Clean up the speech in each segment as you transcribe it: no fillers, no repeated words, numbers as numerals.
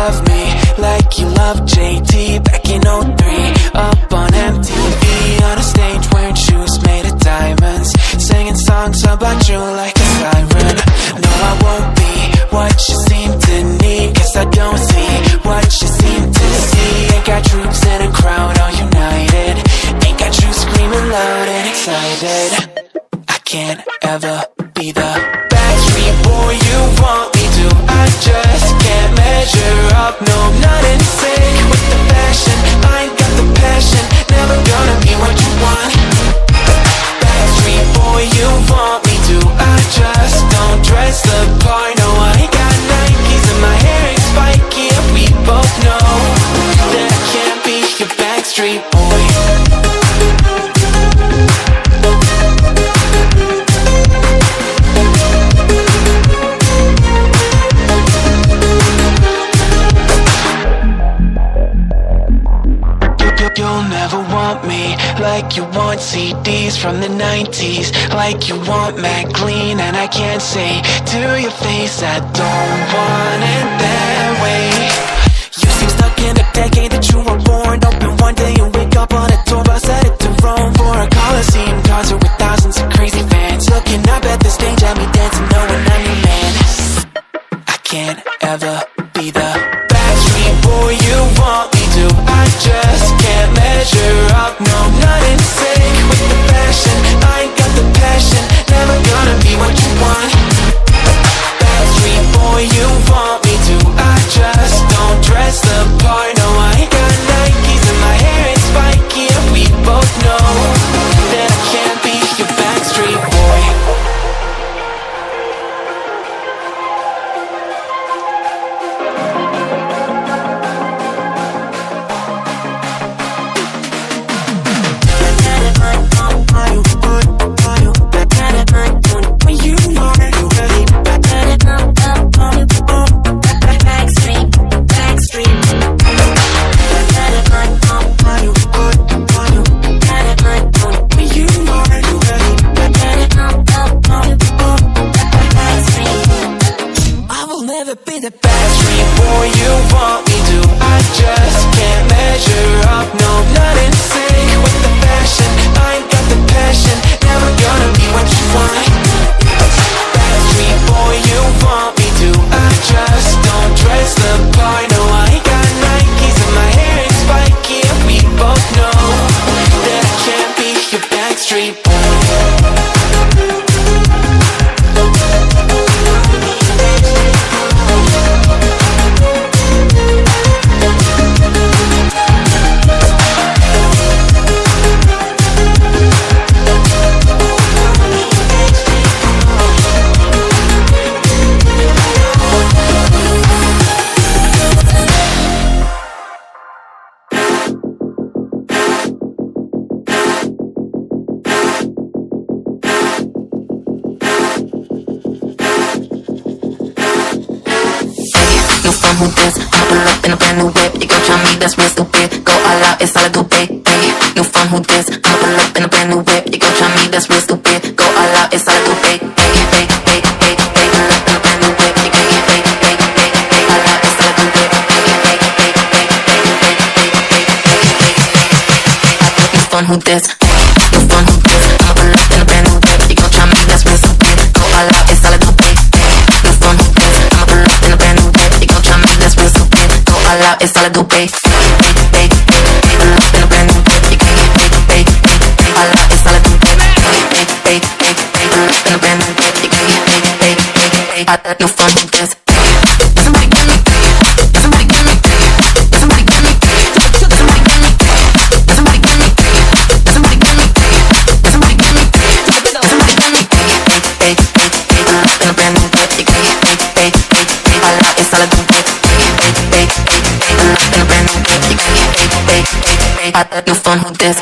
love me like you love JT back in '03. Up on MTV on a stage wearing shoes made of diamonds, singing songs about you like a siren. No, I won't be what you seem to need, cause I don't see what you seem to see. Ain't got troops in a crowd all united, ain't got you screaming loud and excited. I can't ever be the Backstreet boy you want me to. I just can't measure up, no, not in sync with the fashion. I ain't got the passion, never gonna be what you want. Backstreet boy you want me to. I just don't dress the part, no, I ain't got Nikes and my hair ain't spiky, and we both know that I can't be your Backstreet boy. You'll never want me like you want CDs from the 90s, like you want Mac Clean, and I can't say to your face I don't want it that way. You seem stuck in a decade that you were born. Open one day and wake up on a tour bus headed to Rome for a Coliseum concert with thousands of crazy fans looking up at the stage at me dancing, knowing I'm your man. I can't ever be the Backstreet boy you want me to. I just can't measure up, no, not in sync with the fashion. I ain't got the passion, never gonna be what you want. Backstreet boy you want me to. I just don't dress the part, no, I ain't got Nikes and my hair ain't spiky, and we both know that I can't be your Backstreet boy. Be the Backstreet boy you want me to. I just can't measure up, no, not in sync with the fashion. I ain't got the passion, never gonna be what you want. Backstreet boy you want me to. I just don't dress the part, no, I ain't got Nikes and my hair ain't spiky, and we both know that I can't be your Backstreet boy. Who this? I'ma pull up in a brand new whip. You gon' try me, that's real stupid. Go all out, it's all I do, babe. New phone, who this? I'ma pull up in a brand new whip. You gon' try me, that's real stupid. Go all out, it's all I do, babe. Pull up in a brand new whip. You gon' get all out, it's all I do, babe. New phone, who this? New phone, who this? I'ma pull up in a brand new whip. You gon' try me, that's real stupid. Go all out, it's all I do, babe. New phone, who this? I'ma pull up in a brand new whip. You gon' try me, that's real stupid. Go all out, it's all I do, babe. Pull up in a brand new whip. You gon' get all out, it's all I do, babe. Pull up in a brand new whip. You gon' get new phone, who this? Somebody give me, somebody give me, somebody give me, somebody give me, somebody give me, somebody give me, somebody give me, somebody give me. Pull up in a brand new whip. You gon' get all out, it's all I do, babe. Pull up in a brand new whip. You gon' get new phone, who this?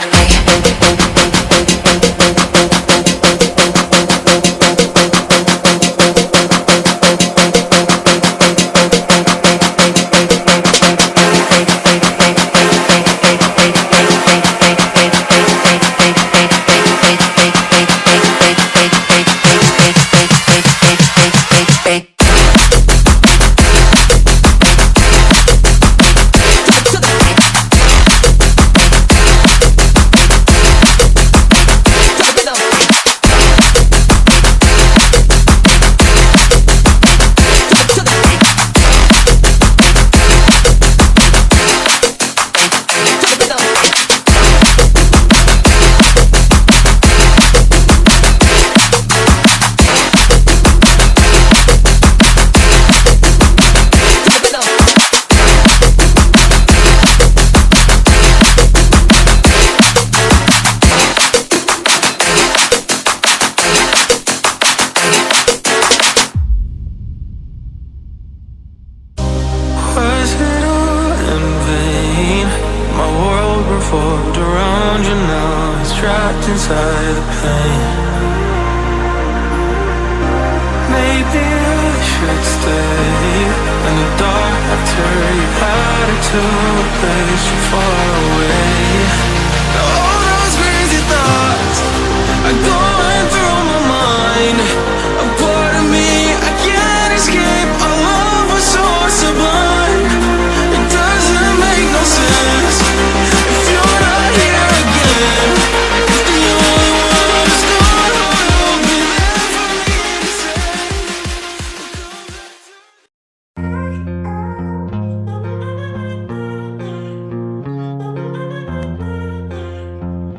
My world revolved around you, now it's trapped inside the pain. Maybe I should stay in the dark after you had it to a place so far away. All those crazy thoughts I go